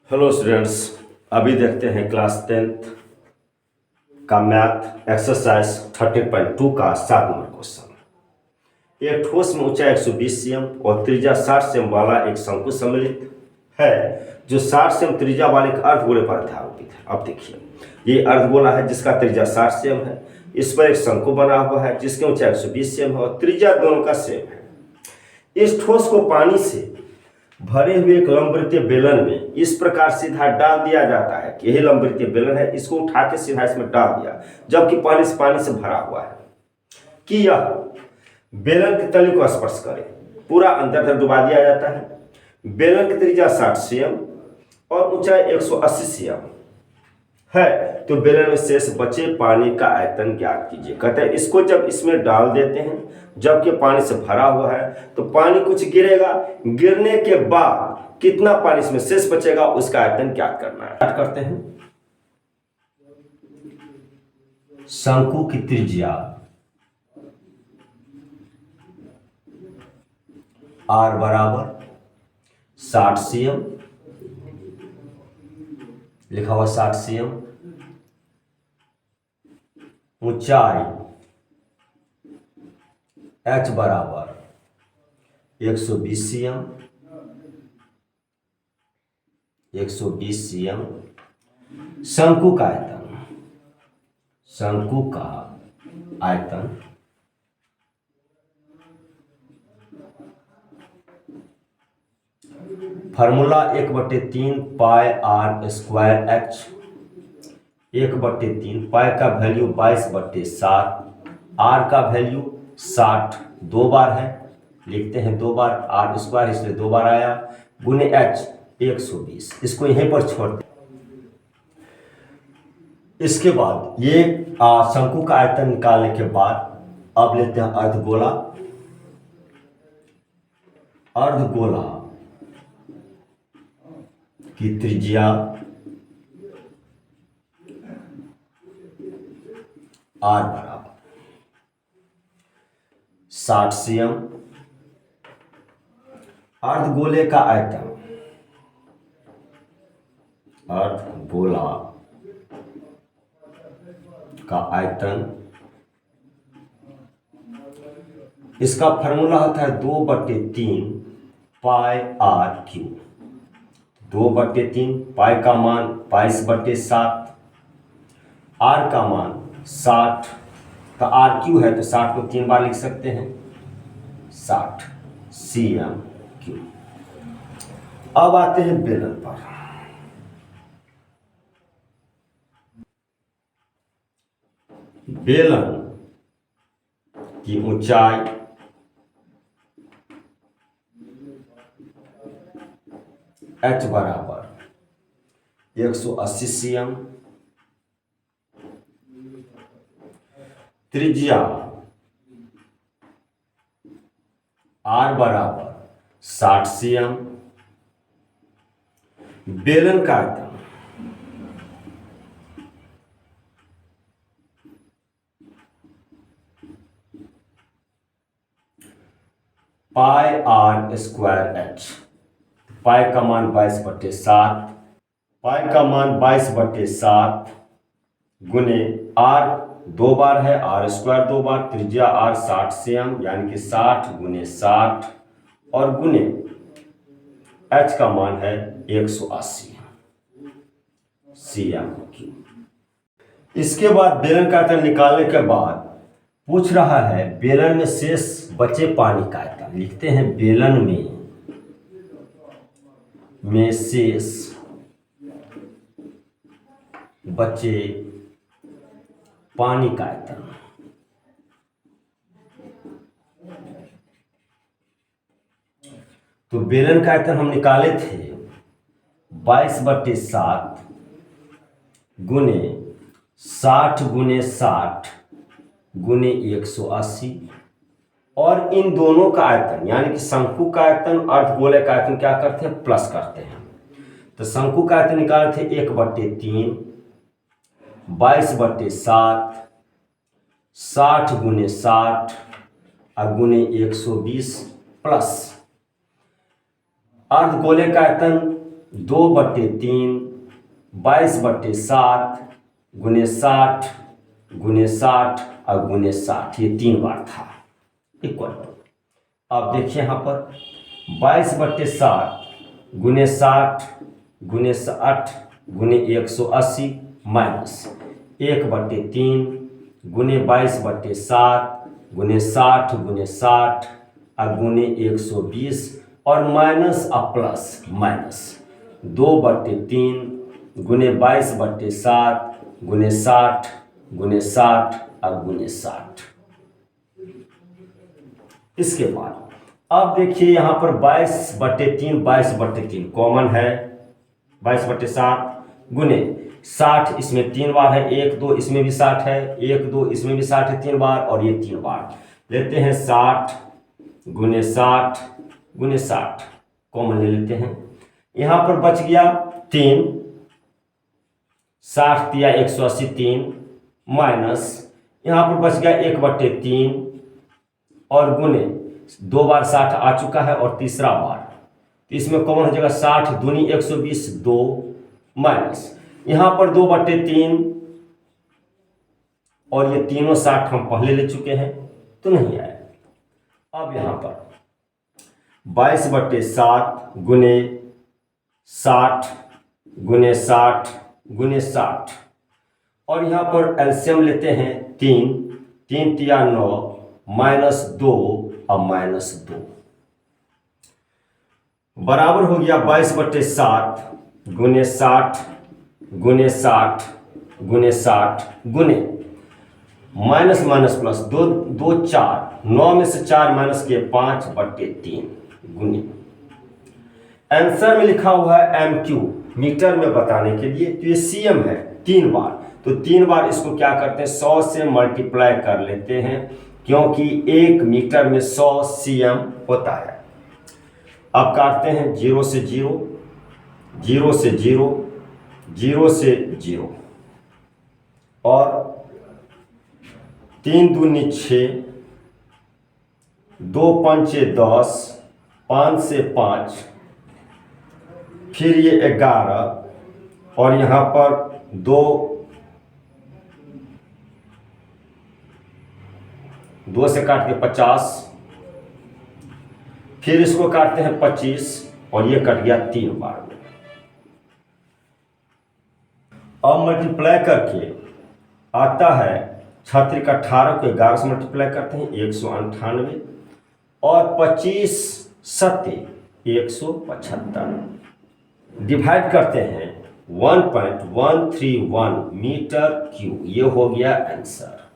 Hello students. अभी देखते हैं क्लास 10th का मैथ एक्सरसाइज 13.2 का 7 नंबर क्वेश्चन। एक ठोस में ऊंचाई 120 cm और त्रिज्या 60 cm वाला एक शंकु सम्मिलित है जो 60 cm त्रिज्या वाले एक अर्धगोले पर अध्यारोपित है। अब देखिए, ये अर्धगोला है जिसका त्रिज्या 60 cm है। इस पर एक शंकु बना हुआ है जिसकी ऊंचाई 120 cm है और त्रिज्या दोनों का सेम है। इस ठोस को पानी से भरे हुए एक लंबवृत्तीय बेलन में इस प्रकार सीधा डाल दिया जाता है कि यही लंबवृत्तीय बेलन है, इसको उठा के सीधा इसमें डाल दिया, जबकि पानी से भरा हुआ है कि यह बेलन की तली को स्पर्श करे। पूरा अंदर तक डुबा दिया जाता है। बेलन की त्रिज्या 60 cm और ऊंचाई 180 cm है, तो बेलन में शेष बचे पानी का आयतन ज्ञात कीजिए। कहते हैं इसको जब इसमें डाल देते हैं, जबकि पानी से भरा हुआ है, तो पानी कुछ गिरेगा, गिरने के बाद कितना पानी इसमें शेष बचेगा उसका आयतन ज्ञात करना है। स्टार्ट करते हैं। शंकु की त्रिज्या r बराबर 60 cm, लिखा हुआ 60 cm, ऊंचाई h बराबर 120 cm, 120 cm। शंकु का आयतन फार्मूला 1/3 पाई r स्क्वायर h। 1/3 पाई का वैल्यू 22/7, r का वैल्यू 60 दो बार है, लिखते हैं दो बार, r स्क्वायर इसलिए दो बार आया, गुने h 120। इसको यहीं पर छोड़ते। इसके बाद ये शंकु का आयतन निकालने के बाद अब लेते हैं अर्धगोला। अर्धगोला की त्रिज्या r बराबर 60 cm। अर्धगोले का आयतन, अर्धगोला का आयतन, इसका फॉर्मूला होता है 2/3 पाई r क्यूब। 2/3 पाई का मान 22/7, r का मान 60 का r क्यू है तो 60 को 3 बार लिख सकते हैं, 60 cm क्यूब। अब आते हैं बेलन पर। बेलन की ऊंचाई h बराबर 180 cm, त्रिज्या r बराबर 60 cm। बेलन का आयतन पाई r स्क्वायर h। पाई का मान 22/7, पाई का मान 22/7 गुने r दो बार है, r स्क्वायर दो बार, त्रिज्या r 60 cm यानी कि 60 गुने 60 और गुने h का मान है 180 cm क्यूब। इसके बाद बेलन का आयतन निकालने के बाद पूछ रहा है बेलन में शेष बचे पानी का आयतन। लिखते हैं बेलन में शेष बचे पानी का आयतन। तो बेलन का आयतन हम निकाले थे 22/7 गुने 60 गुने 60 गुने 180, और इन दोनों का आयतन यानी कि शंकु का आयतन अर्धगोले का आयतन क्या करते हैं, प्लस करते हैं। तो शंकु का आयतन निकाले थे 1/3 22/7 60 गुने 60 और गुने 120 प्लस अर्धगोले का आयतन 2/3 22/7 गुने 60 गुने 60 और गुने 60, ये 3 बार था इक्वल टू। अब देखिए यहाँ पर 22/7 गुने 60 गुने 60 गुने 180 माइनस 1/3 गुने 22/7 गुने 60 गुने 60 और गुने 120 और माइनस और प्लस माइनस 2/3 गुने 22/7 गुने 60 गुने 60 और गुने 60। इसके बाद अब देखिए यहाँ पर 22/3 22/3 कॉमन है, 22/7 गुने 60, इसमें 3 बार है, 1 2 इसमें भी 60 है, 1 2 इसमें भी 60 है 3 बार और ये 3 बार लेते हैं 60 गुने 60 गुने 60 कॉमन ले लेते हैं। यहाँ पर बच गया 3, 60 दिया 180 3 माइनस यहाँ पर बच गया 1/3 और गुने 2 बार 60 आ चुका है और तीसरा बार, तो इसमें कॉमन हो जाएगा 60 दूनी 120 2 माइनस यहाँ पर 2/3 और ये तीनों 60 हम पहले ले चुके हैं तो नहीं आया। अब यहाँ पर 22/7 गुने 60 गुने 60 गुने 60 और यहाँ पर एलसीएम लेते हैं 3 3 तिया 9 माइनस 2 और माइनस 2 बराबर हो गया 22/7 गुने 60 गुने 60 गुने 60 गुने माइनस माइनस प्लस 2 2 4 9 में से 4 माइनस के 5/3 गुने आंसर में लिखा हुआ है MQ मीटर में बताने के लिए, तो ये CM है 3 बार, तो 3 बार इसको क्या करते हैं 100 से मल्टीप्लाई कर लेते हैं क्योंकि 1 मीटर में 100 CM होता है। अब काटते हैं 0 से 0 0 से 0 0 से 0 और 3 दूनी 6 2 पंचे 10 5 से 5 फिर ये 11 और यहाँ पर 2 से काट के 50 फिर इसको काटते हैं 25 और ये कट गया 3 बार में। अब मल्टीप्लाई करके आता है 36 का 18 को 11 से मल्टीप्लाई करते हैं 198 और 25 सत्ते 175 डिवाइड करते हैं 1.131 मीटर क्यूब, ये हो गया आंसर।